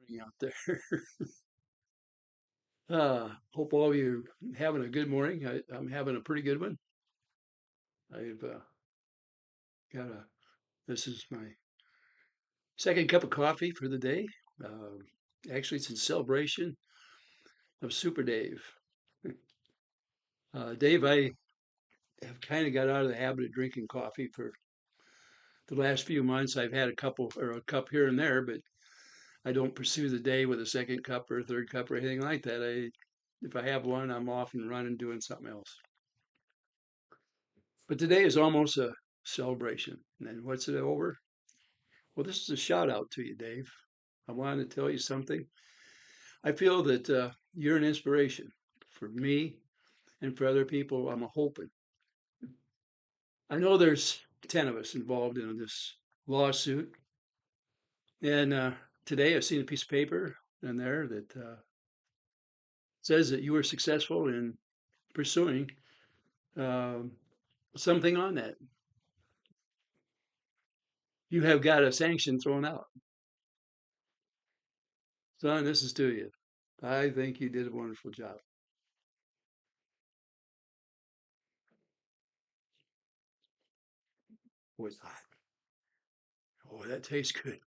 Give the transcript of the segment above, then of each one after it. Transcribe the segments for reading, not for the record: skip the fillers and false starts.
morning out there. Hope all of you having a good morning. I'm having a pretty good one. I've got a, this is my second cup of coffee for the day. Uh, Actually, it's in celebration of Super Dave. Dave, I have kind of got out of the habit of drinking coffee for the last few months. I've had a couple or a cup here and there, but I don't pursue the day with a second cup or a third cup or anything like that. If I have one, I'm off and running doing something else. But today is almost a celebration. And what's it over? Well, this is a shout out to you, Dave. I wanted to tell you something. I feel that you're an inspiration for me and for other people. I'm a hoping. I know there's 10 of us involved in this lawsuit. And today I've seen a piece of paper in there that says that you were successful in pursuing um, something on that. You have got a sanction thrown out. Son, this is to you. I think you did a wonderful job. Was hot. Oh, that tastes good.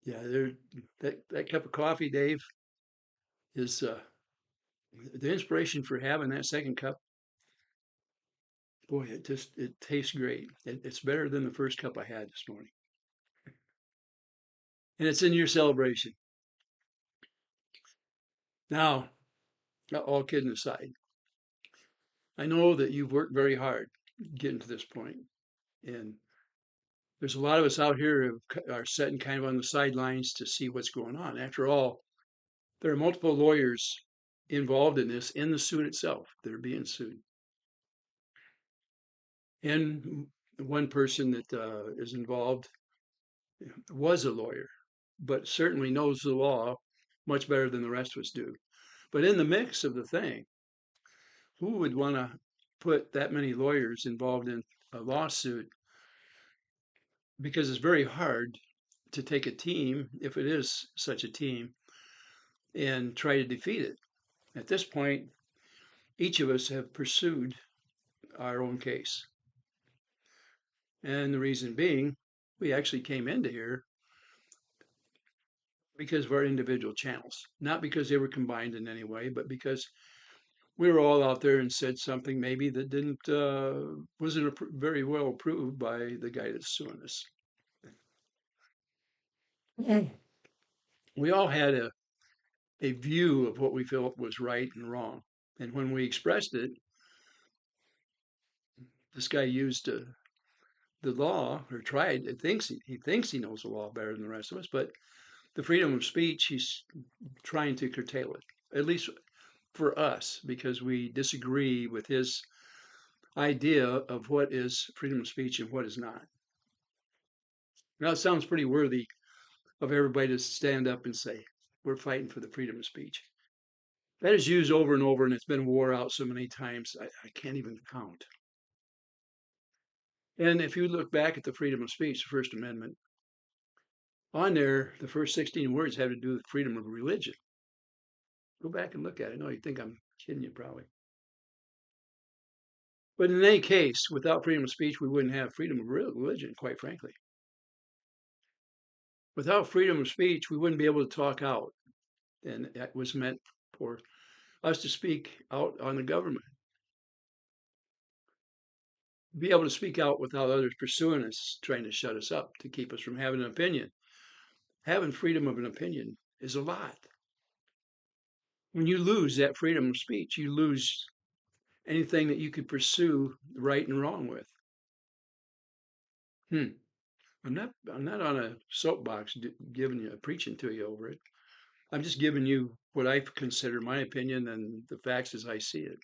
Yeah, that cup of coffee, Dave, is the inspiration for having that second cup. Boy, it tastes great. It's better than the first cup I had this morning, and it's in your celebration. Now, all kidding aside, I know that you've worked very hard getting to this point, and there's a lot of us out here who are sitting kind of on the sidelines to see what's going on. After all, there are multiple lawyers involved in this in the suit itself that are being sued. And one person that is involved was a lawyer, but certainly knows the law much better than the rest of us do. But in the mix of the thing, who would want to put that many lawyers involved in a lawsuit? Because it's very hard to take a team, if it is such a team, and try to defeat it. At this point, each of us have pursued our own case. And the reason being, we actually came into here because of our individual channels, not because they were combined in any way, but because we were all out there and said something maybe that didn't wasn't very well approved by the guy that's suing us. Mm. We all had a view of what we felt was right and wrong, and when we expressed it, this guy used the law or tried. It thinks he thinks he knows the law better than the rest of us, but the freedom of speech, he's trying to curtail it, at least for us, because we disagree with his idea of what is freedom of speech and what is not. Now, it sounds pretty worthy of everybody to stand up and say, we're fighting for the freedom of speech. That is used over and over, and it's been wore out so many times, I can't even count. And if you look back at the freedom of speech, the First Amendment, on there, the first 16 words have to do with freedom of religion. Go back and look at it. No, you think I'm kidding you, probably. But in any case, without freedom of speech, we wouldn't have freedom of religion, quite frankly. Without freedom of speech, we wouldn't be able to talk out. And that was meant for us to speak out on the government, be able to speak out without others pursuing us, trying to shut us up, to keep us from having an opinion. Having freedom of an opinion is a lot. When you lose that freedom of speech, you lose anything that you could pursue right and wrong with. Hmm. I'm not on a soapbox giving you preaching to you over it. I'm just giving you what I consider my opinion and the facts as I see it.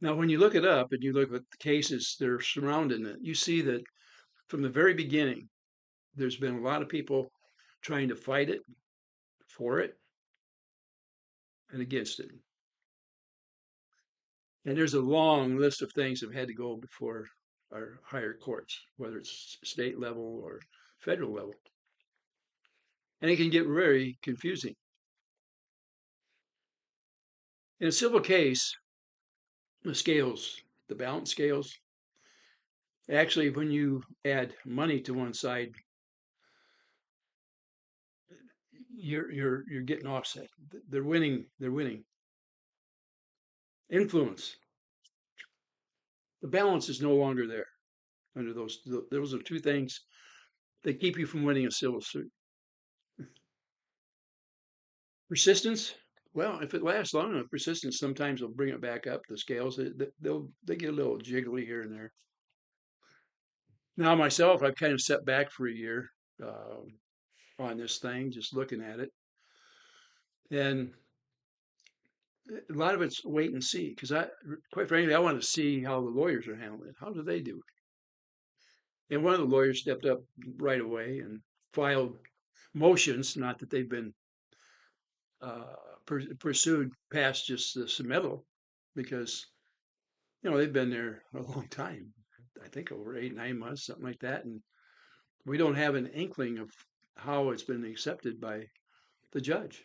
Now, when you look it up and you look at the cases that are surrounding it, you see that from the very beginning, there's been a lot of people trying to fight it, for it, and against it. And there's a long list of things that have had to go before our higher courts, whether it's state level or federal level. and it can get very confusing. In a civil case, the scales, the balance scales, actually, when you add money to one side, you're getting offset. They're winning. They're winning. Influence. The balance is no longer there under those. Those are two things that keep you from winning a civil suit. Persistence. Well, if it lasts long enough, persistence sometimes will bring it back up. The scales they get a little jiggly here and there. Now myself, I've kind of set back for a year on this thing, just looking at it, and a lot of it's wait and see. Because quite frankly, I want to see how the lawyers are handling it. How do they do it? And one of the lawyers stepped up right away and filed motions. Not that they've been uh, pursued past just the submittal, because they've been there a long time. I think over 8, 9 months, something like that, and we don't have an inkling of how it's been accepted by the judge.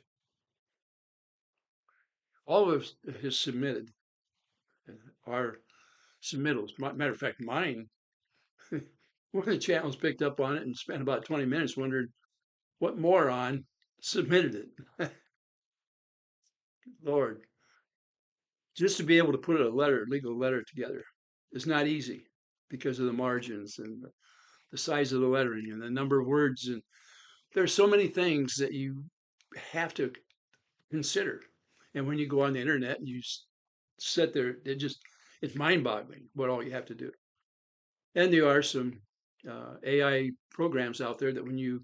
All of his submitted are submittals. Matter of fact, mine, one of the channels picked up on it and spent about 20 minutes wondering what moron submitted it. Lord, just to be able to put a legal letter together is not easy because of the margins and the size of the lettering and the number of words. And there's so many things that you have to consider. And when you go on the internet and you sit there, it's mind boggling what all you have to do. And there are some AI programs out there that when you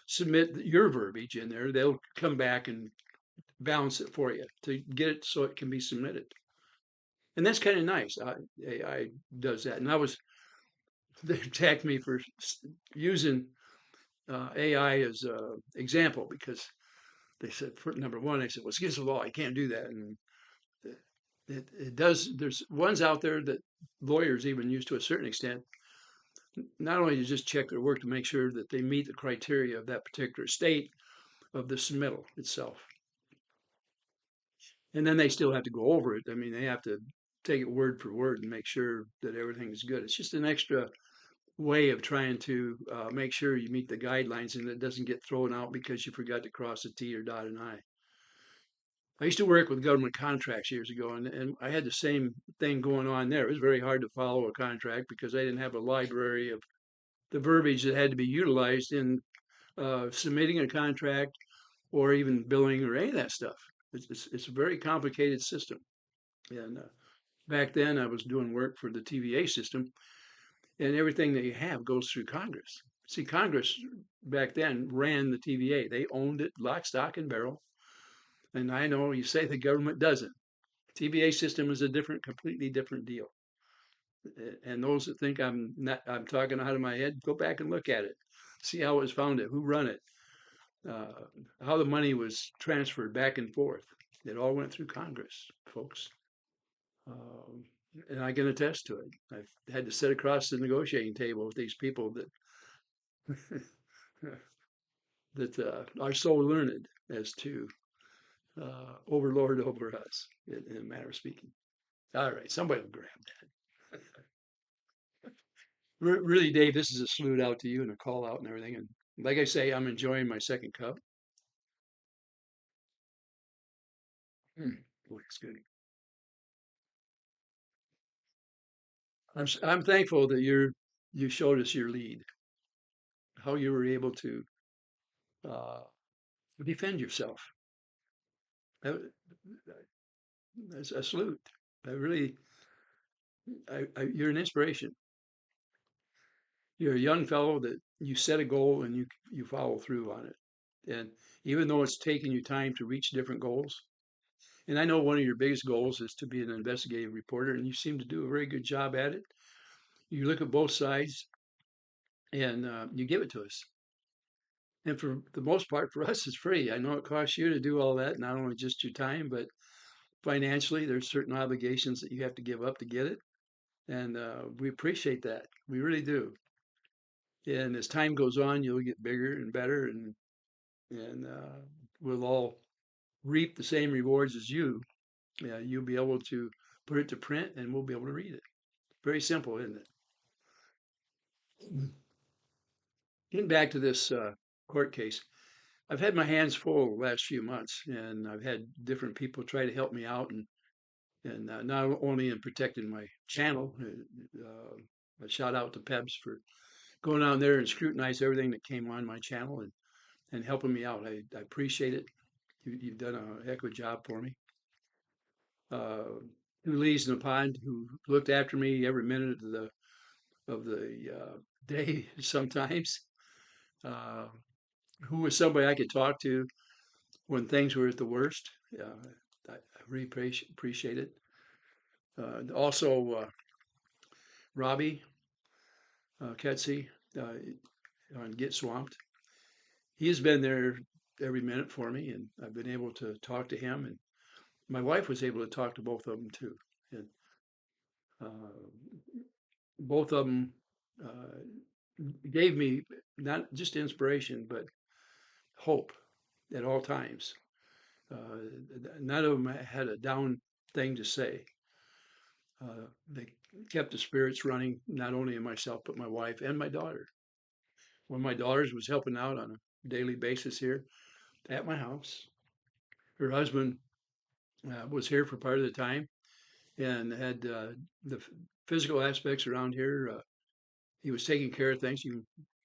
submit your verbiage in there, they'll come back and balance it for you to get it so it can be submitted. And that's kind of nice. AI does that. And they attacked me for using AI as an example because they said, for number one, they said, well, it's against the law. You can't do that. And it does. There's ones out there that lawyers even use to a certain extent, not only to just check their work to make sure that they meet the criteria of that particular state of the submittal itself. And then they still have to go over it. I mean, they have to take it word for word and make sure that everything is good. It's just an extra way of trying to make sure you meet the guidelines and it doesn't get thrown out because you forgot to cross a T or dot an I. I used to work with government contracts years ago, and I had the same thing going on there. It was very hard to follow a contract because I didn't have a library of the verbiage that had to be utilized in submitting a contract or even billing or any of that stuff. It's a very complicated system. And back then, I was doing work for the TVA system, and everything that you have goes through Congress. See, Congress back then ran the TVA. They owned it lock, stock, and barrel. And I know you say the government doesn't. TVA system is a completely different deal. And those that think I'm talking out of my head, go back and look at it. See how it was founded, who run it, uh, how the money was transferred back and forth. It all went through Congress, folks. Um, and I can attest to it. I've had to sit across the negotiating table with these people that are so learned as to overlord over us, in a matter of speaking. All right, somebody will grab that. Really, Dave, this is a salute out to you and a call out and everything. And like I say, I'm enjoying my second cup. Boy, it's good. I'm thankful that you showed us your lead, how you were able to uh, defend yourself. That, that's a salute. I really, you're an inspiration. You're a young fellow that you set a goal and you follow through on it. And even though it's taken you time to reach different goals, and I know one of your biggest goals is to be an investigative reporter, and you seem to do a very good job at it. You look at both sides and you give it to us. And for the most part, for us, it's free. I know it costs you to do all that, not only just your time, but financially, there's certain obligations that you have to give up to get it. And we appreciate that. We really do. And as time goes on, you'll get bigger and better. And and we'll all reap the same rewards as you. You'll be able to put it to print, and we'll be able to read it. Very simple, isn't it? Getting back to this court case, I've had my hands full the last few months, and I've had different people try to help me out, and not only in protecting my channel. A shout out to Pebs for going on there and scrutinize everything that came on my channel and helping me out. I appreciate it. You've done a heck of a job for me. Uh, who leads in the pond, who looked after me every minute of the day sometimes. Uh, who was somebody I could talk to when things were at the worst. I really appreciate it. Also, Robbie Ketsy on Get Swamped. He has been there every minute for me, and I've been able to talk to him. And my wife was able to talk to both of them too. And uh, both of them gave me not just inspiration, but hope at all times. Uh, None of them had a down thing to say. They kept the spirits running, not only in myself, but my wife and my daughter. One of my daughters was helping out on a daily basis here at my house. Her husband was here for part of the time and had the physical aspects around here. He was taking care of things. He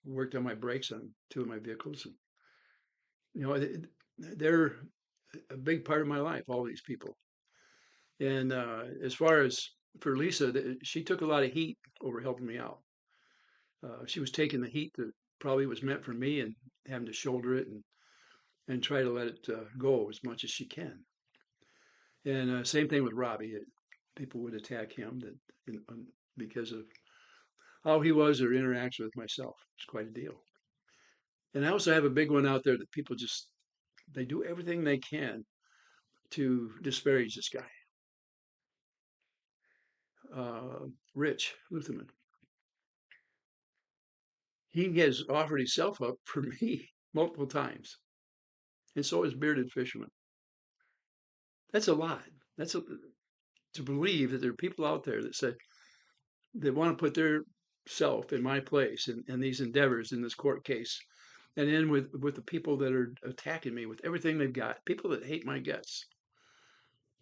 worked on my brakes on two of my vehicles. And, they're a big part of my life, all these people. And as far as for Lisa, she took a lot of heat over helping me out. She was taking the heat that probably was meant for me and having to shoulder it and try to let it go as much as she can. And same thing with Robbie. People would attack him because of how he was or interacts with myself. It's quite a deal. And I also have a big one out there that people just they do everything they can to disparage this guy, Rich Luthman. He has offered himself up for me multiple times, and so has Bearded Fisherman. That's a lot. That's a, to believe that there are people out there that say they want to put their self in my place in these endeavors in this court case, and then with the people that are attacking me with everything they've got, people that hate my guts,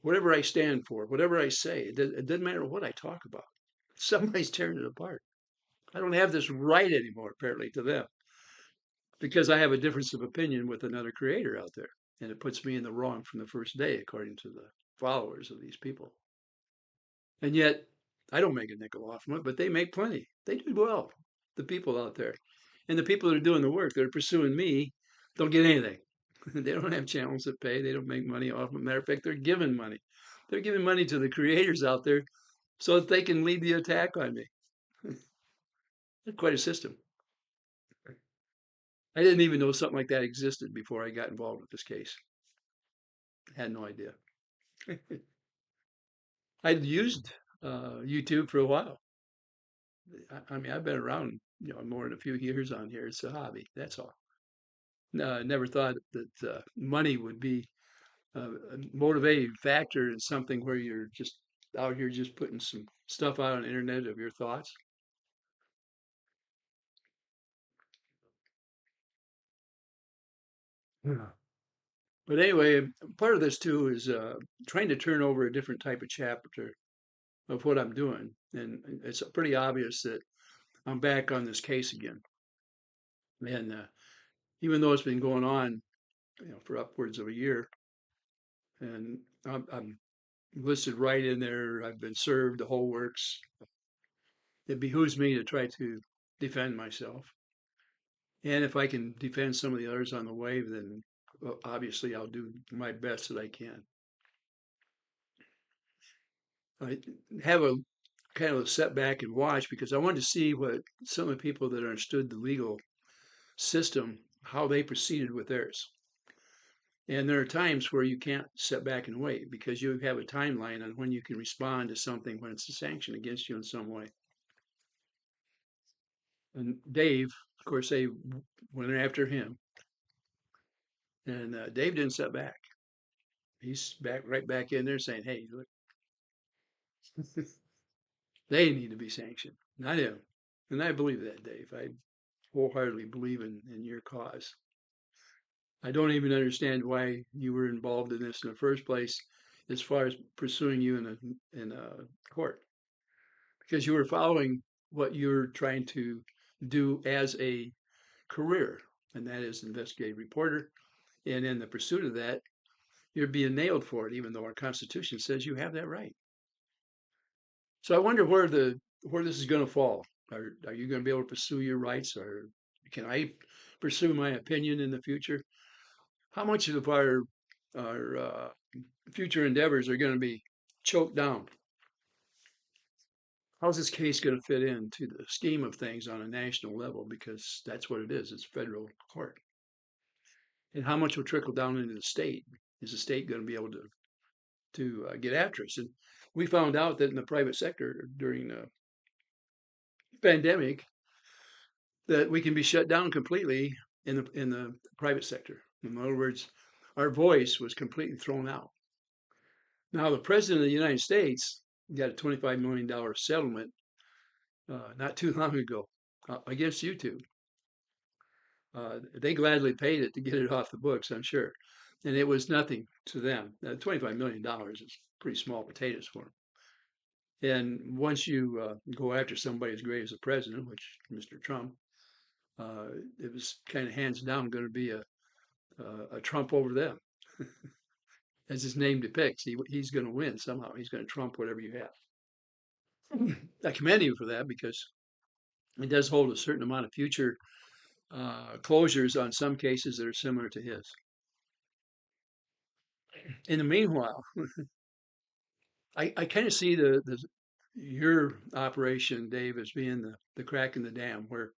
whatever I stand for, whatever I say, it doesn't matter what I talk about. Somebody's tearing it apart. I don't have this right anymore, apparently, to them because I have a difference of opinion with another creator out there. And it puts me in the wrong from the first day, according to the followers of these people. And yet, I don't make a nickel off them, but they make plenty. They do well, the people out there. And the people that are doing the work, that are pursuing me, don't get anything. They don't have channels that pay. They don't make money off them. Matter of fact, they're giving money. They're giving money to the creators out there so that they can lead the attack on me. That's quite a system. I didn't even know something like that existed before I got involved with this case. I had no idea. I'd used YouTube for a while. I mean, I've been around, more than a few years on here. It's a hobby. That's all. Never thought that money would be a motivating factor in something where you're just out here just putting some stuff out on the internet of your thoughts. Yeah. But anyway, part of this too is trying to turn over a different type of chapter of what I'm doing, and it's pretty obvious that I'm back on this case again. And even though it's been going on, for upwards of a year, and I'm listed right in there. I've been served the whole works. It behooves me to try to defend myself, and if I can defend some of the others on the way, then obviously I'll do my best that I can. I have a kind of a setback and watch because I wanted to see what some of the people that understood the legal system, how they proceeded with theirs. And there are times where you can't sit back and wait because you have a timeline on when you can respond to something when it's a sanction against you in some way. And Dave, of course, they went after him. And Dave didn't step back. He's right back in there saying, "Hey, look, they need to be sanctioned, not him." And I believe that, Dave. I wholeheartedly believe in your cause. I don't even understand why you were involved in this in the first place, as far as pursuing you in a court, because you were following what you're trying to do as a career, and that is investigative reporter. And in the pursuit of that, you're being nailed for it, even though our Constitution says you have that right. So I wonder where this is going to fall. Are you going to be able to pursue your rights, or can I pursue my opinion in the future? How much of our future endeavors are going to be choked down? How's this case going to fit into the scheme of things on a national level? Because that's what it is. It's federal court. And how much will trickle down into the state? Is the state going to be able to get after us? And we found out that in the private sector during the pandemic, that we can be shut down completely in the private sector. In other words, our voice was completely thrown out. Now, the president of the United States got a $25 million settlement not too long ago against YouTube. They gladly paid it to get it off the books, I'm sure. And it was nothing to them. $25 million is pretty small potatoes for them. And once you go after somebody as great as the president, which Mr. Trump, uh, it was kind of hands down going to be a Trump over them. As his name depicts, he's going to win somehow. He's going to trump whatever you have. I commend you for that because it does hold a certain amount of future closures on some cases that are similar to his. In the meanwhile, I kind of see the your operation, Dave, as being the crack in the dam where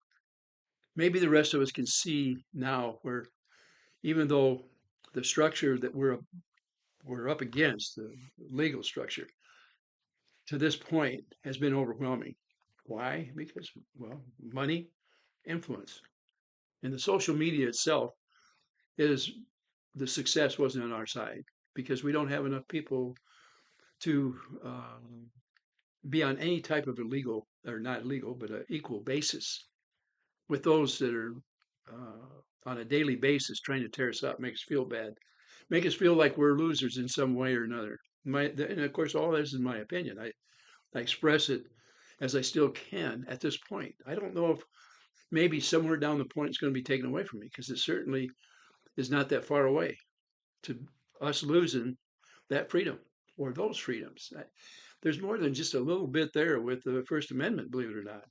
maybe the rest of us can see now where even though the structure that we're up against, the legal structure, to this point has been overwhelming. Why? Because, well, money, influence. And the social media itself is the success wasn't on our side because we don't have enough people to be on any type of illegal or not legal, but an equal basis with those that are on a daily basis trying to tear us up, make us feel bad, make us feel like we're losers in some way or another. And of course, all this is my opinion. I express it as I still can at this point. I don't know if maybe somewhere down the point it's going to be taken away from me because it certainly is not that far away to us losing that freedom or those freedoms. There's more than just a little bit there with the First Amendment, believe it or not.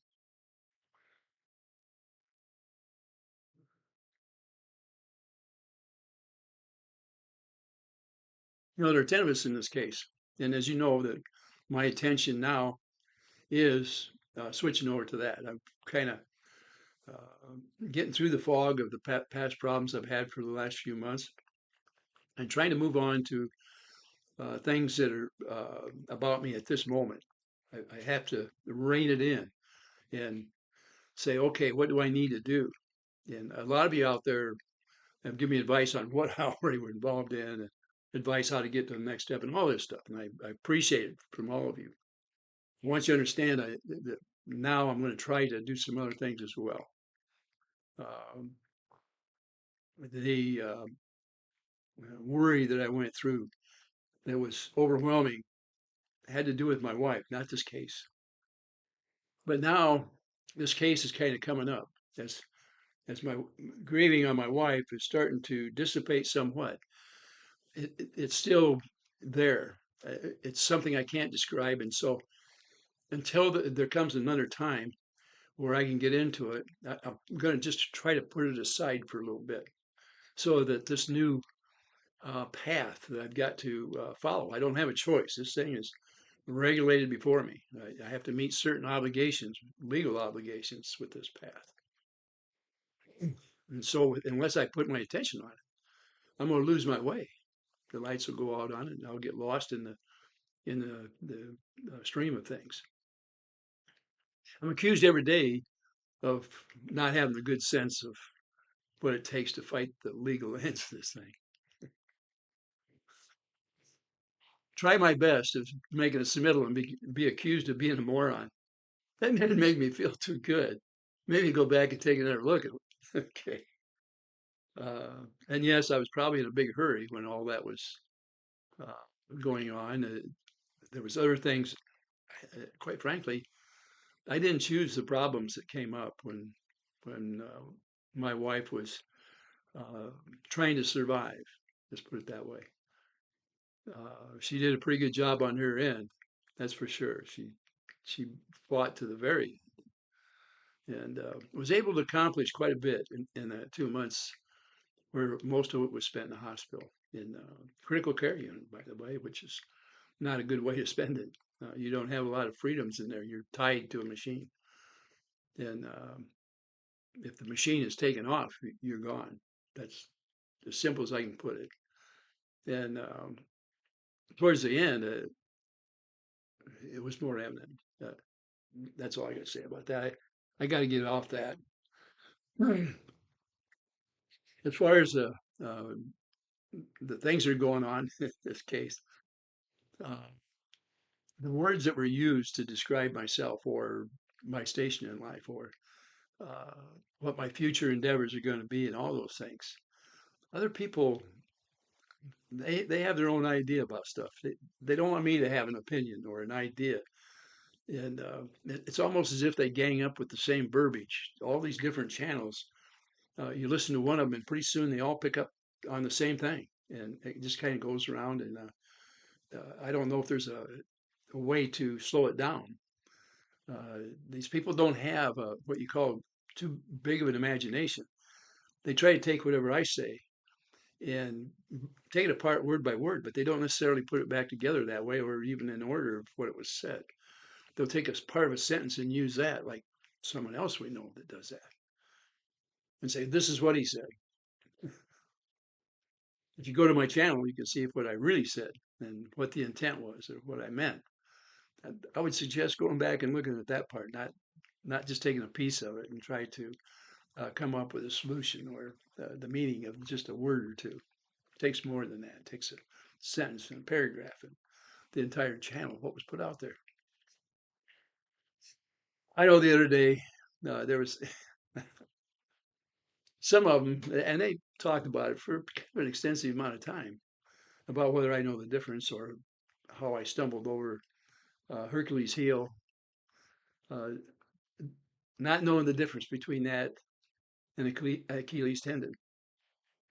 There are 10 of us in this case. And as you know, that my attention now is switching over to that. I'm kind of getting through the fog of the past problems I've had for the last few months and trying to move on to things that are about me at this moment. I have to rein it in and say, okay, what do I need to do? And a lot of you out there have given me advice on what I already were involved in, and advice how to get to the next step, and all this stuff. And I appreciate it from all of you. Once you understand that now I'm going to try to do some other things as well. Um, the worry that I went through that was overwhelming had to do with my wife, not this case. But now this case is kind of coming up as my grieving on my wife is starting to dissipate somewhat. It's still there. It's something I can't describe, and so until there comes another time where I can get into it, I'm going to just try to put it aside for a little bit, so that this new path that I've got to follow, I don't have a choice. This thing is regulated before me. I have to meet certain obligations, legal obligations, with this path. And so, unless I put my attention on it, I'm going to lose my way. The lights will go out on it, and I'll get lost in the stream of things. I'm accused every day of not having a good sense of what it takes to fight the legal ends of this thing. Try my best of making a submittal and be accused of being a moron. That didn't make me feel too good. Maybe go back and take another look at it. Okay. And yes, I was probably in a big hurry when all that was uh, going on. There was other things, quite frankly, I didn't choose the problems that came up when my wife was uh, trying to survive. Let's put it that way. She did a pretty good job on her end, that's for sure. She fought to the very and was able to accomplish quite a bit in that 2 months, where most of it was spent in the hospital in critical care unit, by the way, which is not a good way to spend it. You don't have a lot of freedoms in there. You're tied to a machine, and if the machine is taken off, you're gone. That's as simple as I can put it. And towards the end, it was more evident. Uh, that's all I got to say about that. I got to get off that. As far as uh, the things that are going on in this case, uh, the words that were used to describe myself or my station in life or uh, what my future endeavors are going to be and all those things. Other people, they have their own idea about stuff. They don't want me to have an opinion or an idea. And it's almost as if they gang up with the same verbiage, all these different channels. You listen to one of them, and pretty soon they all pick up on the same thing. And it just kind of goes around. And I don't know if there's a way to slow it down. These people don't have what you call too big of an imagination. They try to take whatever I say and take it apart word by word, but they don't necessarily put it back together that way or even in order of what it was said. They'll take a part of a sentence and use that, like someone else we know that does that, and say, "This is what he said." If you go to my channel, you can see what I really said and what the intent was or what I meant. I would suggest going back and looking at that part, not just taking a piece of it and try to come up with a solution or the meaning of just a word or two. It takes more than that. It takes a sentence and a paragraph and the entire channel, what was put out there. I know the other day there was some of them, and they talked about it for kind of an extensive amount of time about whether I know the difference or how I stumbled over Hercules' heel, uh, not knowing the difference between that and Achilles tendon.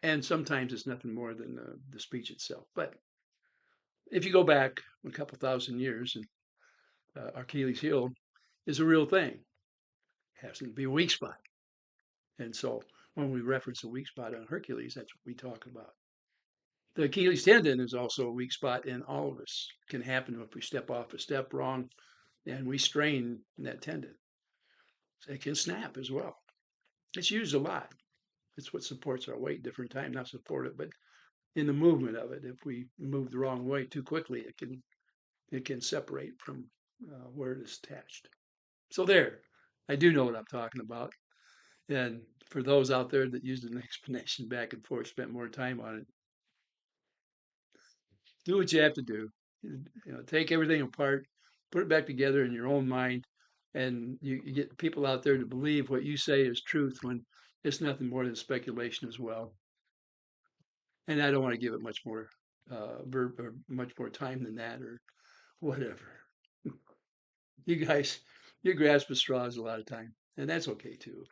And sometimes it's nothing more than the speech itself. But if you go back a couple thousand years, and Achilles' heel is a real thing, it has to be a weak spot. And so when we reference a weak spot on Hercules, that's what we talk about. The Achilles tendon is also a weak spot in all of us. It can happen if we step off a step wrong and we strain that tendon. It can snap as well. It's used a lot. It's what supports our weight. Different time, not support it, but in the movement of it, if we move the wrong way too quickly, it can separate from where it is attached. So there, I do know what I'm talking about. And for those out there that used an explanation back and forth, spent more time on it, do what you have to do. Take everything apart, put it back together in your own mind, and you get people out there to believe what you say is truth when it's nothing more than speculation as well. And I don't want to give it much more verb or much more time than that or whatever. You guys, you grasp at straws a lot of time, and that's okay too.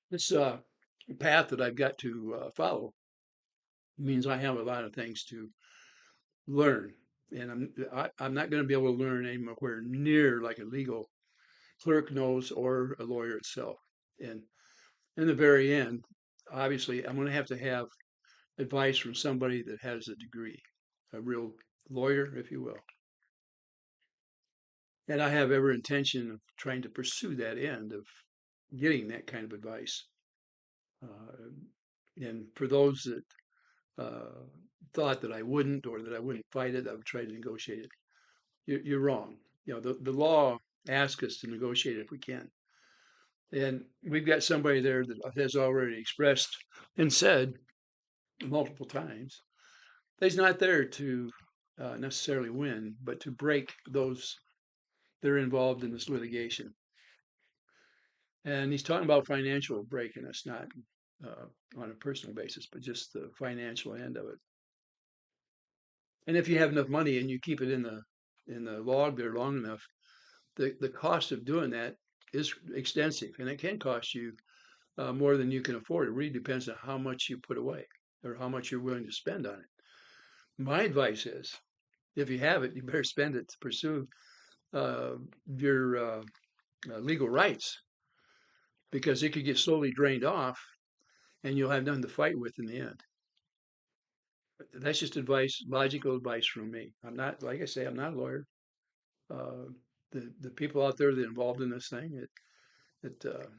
This path that I've got to follow means I have a lot of things to learn, and I'm not going to be able to learn anywhere near like a legal clerk knows or a lawyer itself. And in the very end, obviously, I'm going to have advice from somebody that has a degree, a real lawyer, if you will. And I have every intention of trying to pursue that end of getting that kind of advice. Uh, and for those that uh, thought that I wouldn't or that I wouldn't fight it, I would try to negotiate it. You're wrong. The law ask us to negotiate if we can. And we've got somebody there that has already expressed and said multiple times that he's not there to necessarily win, but to break those that are involved in this litigation. And he's talking about financial breaking us, not on a personal basis, but just the financial end of it. And if you have enough money and you keep it in the log there long enough, the cost of doing that is extensive, and it can cost you more than you can afford. It really depends on how much you put away or how much you're willing to spend on it. My advice is, if you have it, you better spend it to pursue uh, your legal rights, because it could get slowly drained off, and you'll have nothing to fight with in the end. That's just advice, logical advice from me. I'm not, like I say, I'm not a lawyer. Uh, the people out there that are involved in this thing, it, it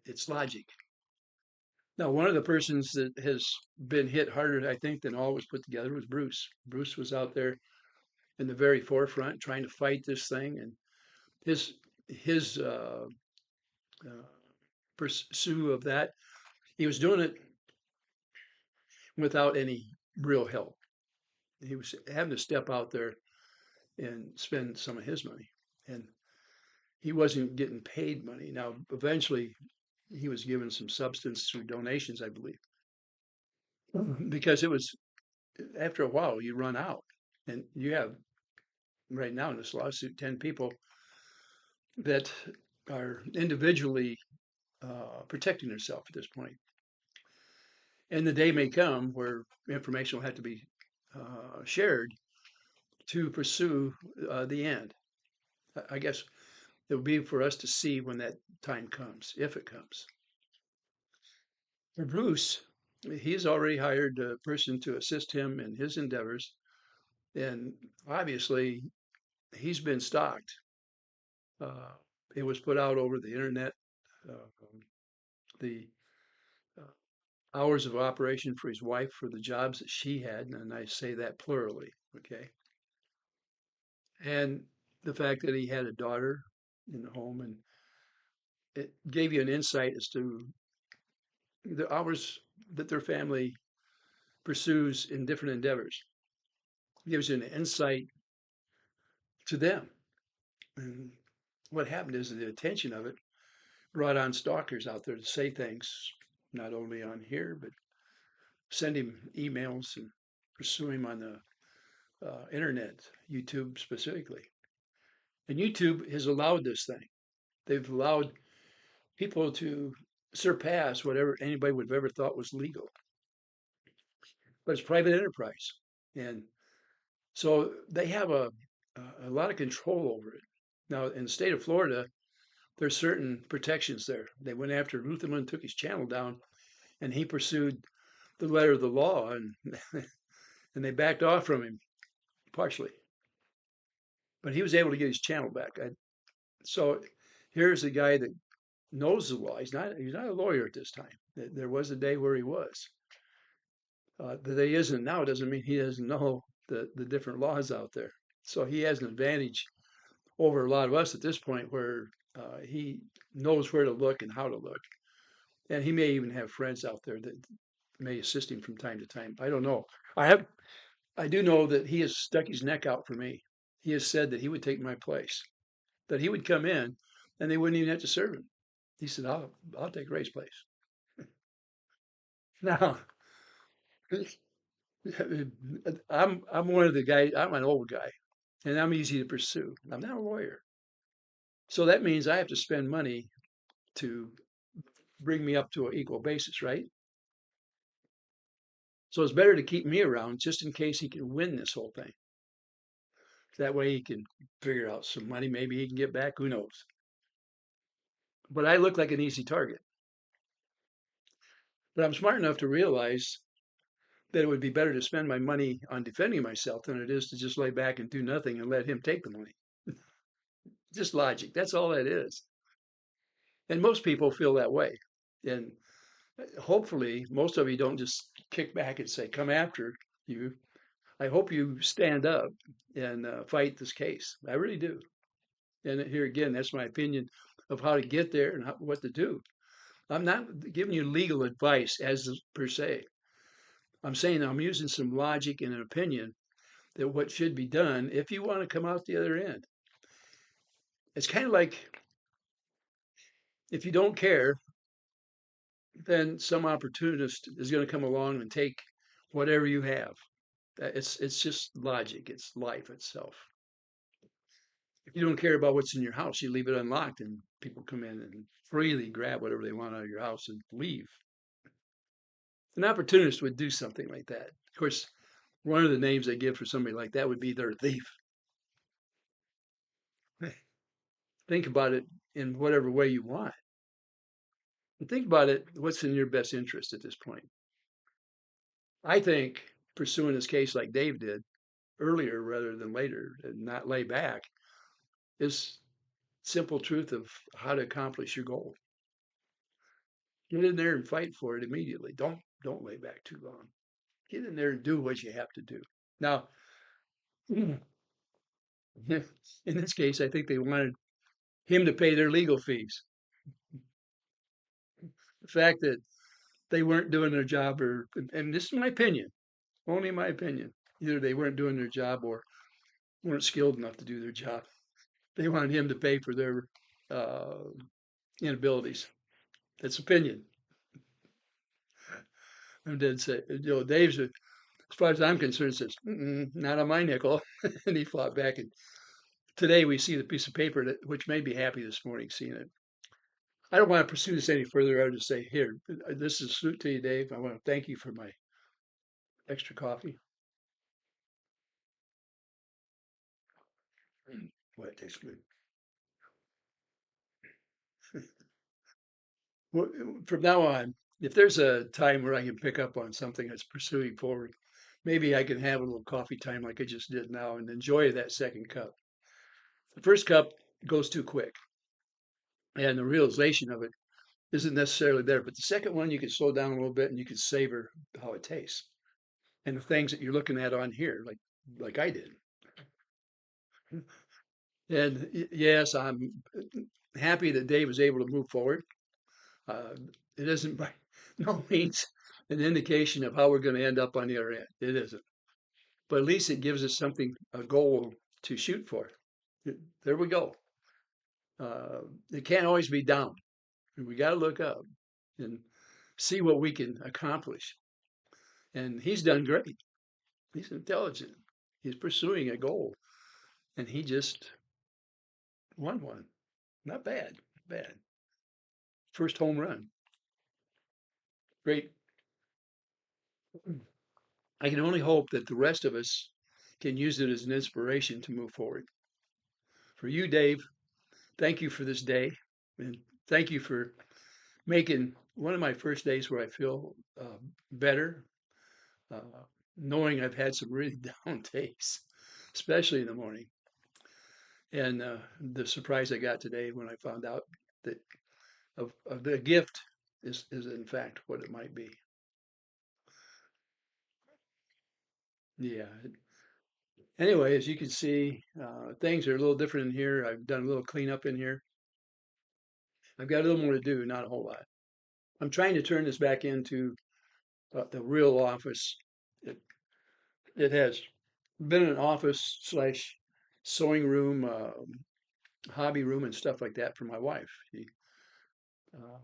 it's logic. Now, one of the persons that has been hit harder, I think, than all was put together was Bruce. Bruce was out there in the very forefront trying to fight this thing, and his his uh, pursue of that, he was doing it without any real help. He was having to step out there and spend some of his money, and he wasn't getting paid money. Now, eventually, he was given some substance through donations, I believe, because it was after a while you run out, and you have right now in this lawsuit 10 people that are individually protecting themselves at this point. And the day may come where information will have to be shared to pursue the end. I guess it will be for us to see when that time comes, if it comes. For Bruce, he's already hired a person to assist him in his endeavors, and obviously he's been stalked. Uh, it was put out over the internet, the uh, hours of operation for his wife for the jobs that she had, and I say that plurally, okay? And the fact that he had a daughter in the home, and it gave you an insight as to the hours that their family pursues in different endeavors. It gives you an insight to them. And what happened is the attention of it brought on stalkers out there to say things, not only on here, but send him emails and pursue him on the internet, YouTube specifically. And YouTube has allowed this thing. They've allowed people to surpass whatever anybody would have ever thought was legal. But it's private enterprise. And so they have a lot of control over it. Now, in the state of Florida, there's certain protections there. They went after Lutherman, took his channel down, and he pursued the letter of the law, and and they backed off from him partially. But he was able to get his channel back. So here's a guy that knows the law. He's not a lawyer at this time. There was a day where he was. That he isn't now doesn't mean he doesn't know the different laws out there. So he has an advantage over a lot of us at this point, where he knows where to look and how to look. And he may even have friends out there that may assist him from time to time. I don't know. I do know that he has stuck his neck out for me. He has said that he would take my place, that he would come in and they wouldn't even have to serve him. He said, I'll take Ray's place. Now, I'm one of the guys, I'm an old guy, and I'm easy to pursue. I'm not a lawyer. So that means I have to spend money to bring me up to an equal basis, right? So it's better to keep me around just in case he can win this whole thing. That way he can figure out some money. Maybe he can get back. Who knows? But I look like an easy target. But I'm smart enough to realize that it would be better to spend my money on defending myself than it is to just lay back and do nothing and let him take the money. Just logic. That's all that is. And most people feel that way. And hopefully, most of you don't just kick back and say, come after you. I hope you stand up and fight this case. I really do. And here again, that's my opinion of how to get there and what to do. I'm not giving you legal advice as per se. I'm saying I'm using some logic and an opinion that what should be done if you want to come out the other end. It's kind of like if you don't care, then some opportunist is going to come along and take whatever you have. It's just logic. It's life itself. If you don't care about what's in your house, you leave it unlocked, and people come in and freely grab whatever they want out of your house and leave. An opportunist would do something like that. Of course, one of the names they give for somebody like that would be they're a thief. Think about it in whatever way you want. And think about it, what's in your best interest at this point. I think pursuing this case like Dave did earlier rather than later and not lay back is simple truth of how to accomplish your goal. Get in there and fight for it immediately. Don't lay back too long. Get in there and do what you have to do. Now, in this case, I think they wanted him to pay their legal fees. The fact that they weren't doing their job, or, and this is my opinion, only my opinion, either they weren't doing their job or weren't skilled enough to do their job. They wanted him to pay for their uh, inabilities. That's opinion. And then say, Dave's, as far as I'm concerned, says, not on my nickel. And he fought back. And today we see the piece of paper that, which made me happy this morning seeing it. I don't want to pursue this any further. I would just say, here, this is a salute to you, Dave. I want to thank you for my extra coffee. Boy, it tastes good. Well, from now on, if there's a time where I can pick up on something that's pursuing forward, maybe I can have a little coffee time like I just did now and enjoy that second cup. The first cup goes too quick, and the realization of it isn't necessarily there. But the second one, you can slow down a little bit and you can savor how it tastes and the things that you're looking at on here, like I did. And yes, I'm happy that Dave was able to move forward. Uh, it isn't by no means an indication of how we're going to end up on the other end. It isn't. But at least it gives us something, a goal to shoot for. There we go. It can't always be down. We got to look up and see what we can accomplish. And he's done great. He's intelligent. He's pursuing a goal, and he just won one. Not bad. Bad. First home run. Great. I can only hope that the rest of us can use it as an inspiration to move forward. For you, Dave, thank you for this day. And thank you for making one of my first days where I feel better, uh, knowing I've had some really down days, especially in the morning. And the surprise I got today when I found out that of the gift is in fact what it might be. Yeah. Anyway, as you can see, things are a little different in here. I've done a little cleanup in here. I've got a little more to do, not a whole lot. I'm trying to turn this back into the real office. It, it has been an office slash sewing room, hobby room, and stuff like that for my wife. Uh,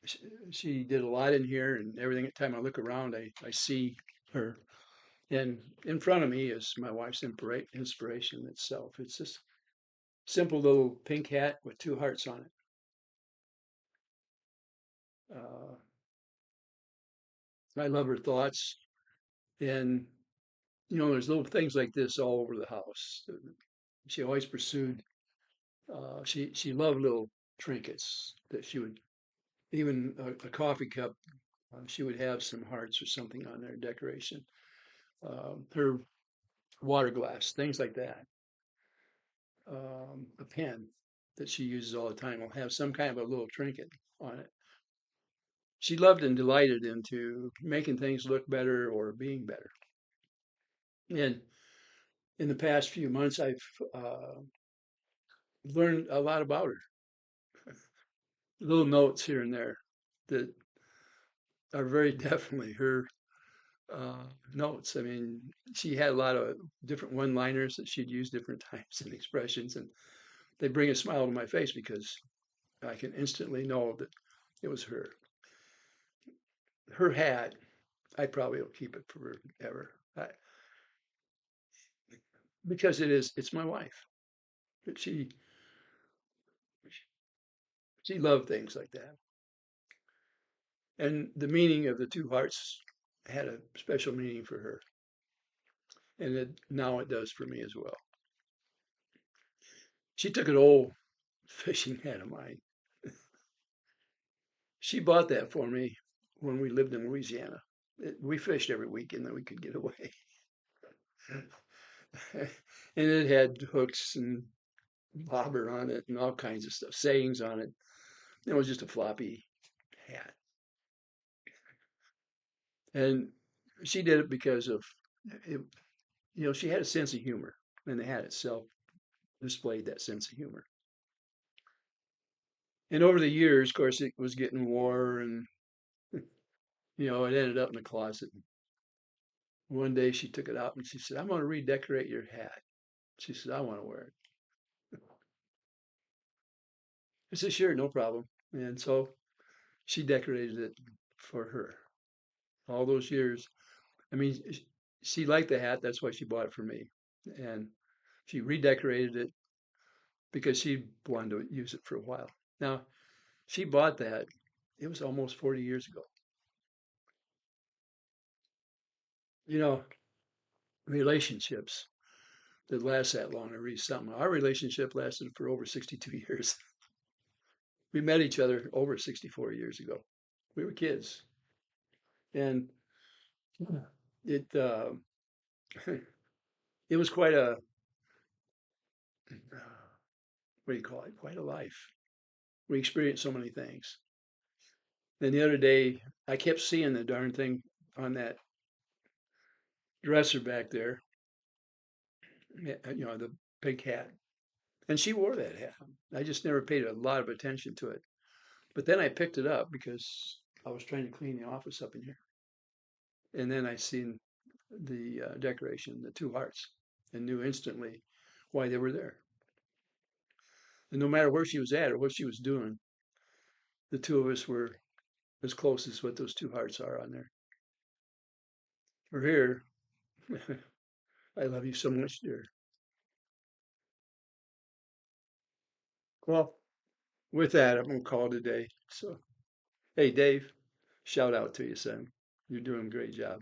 she, she did a lot in here, and every time I look around, I see her. And in front of me is my wife's inspiration itself. It's this simple little pink hat with two hearts on it. Uh, I love her thoughts. And, there's little things like this all over the house. She always pursued, she loved little trinkets that she would, even a coffee cup, she would have some hearts or something on there, decoration. Her water glass, things like that. A pen that she uses all the time will have some kind of a little trinket on it. She loved and delighted into making things look better or being better. And in the past few months, I've learned a lot about her. Little notes here and there that are very definitely her uh, notes. I mean, she had a lot of different one-liners that she'd use different times and expressions, and they bring a smile to my face because I can instantly know that it was her. Her hat, I probably will keep it forever because it's my wife. She she loved things like that, and the meaning of the two hearts had a special meaning for her, and now it does for me as well. She took an old fishing hat of mine. She bought that for me when we lived in Louisiana. We fished every weekend that we could get away. And it had hooks and bobber on it and all kinds of stuff, sayings on it. It was just a floppy hat. And she did it because of it, she had a sense of humor, and the hat itself displayed that sense of humor. And over the years, of course, it was getting wore, and it ended up in the closet. One day she took it out and she said, "I'm going to redecorate your hat." She said, "I want to wear it." I said, "Sure, no problem." And so she decorated it for her all those years. I mean, she liked the hat. That's why she bought it for me. And she redecorated it because she wanted to use it for a while. Now, she bought that. It was almost 40 years ago. You know, relationships that last that long are really something. Our relationship lasted for over 62 years. We met each other over 64 years ago. We were kids. And it it was quite a what do you call it? Quite a life. We experienced so many things. Then the other day, I kept seeing the darn thing on that dresser back there, the big hat. And she wore that hat. I just never paid a lot of attention to it. But then I picked it up because I was trying to clean the office up in here. And then I seen the decoration, the two hearts, and knew instantly why they were there. And no matter where she was at or what she was doing, the two of us were as close as what those two hearts are on there. We're here. I love you so much, dear. Well, with that, I'm going to call it a day. So, hey, Dave, shout out to you, son. You're doing a great job.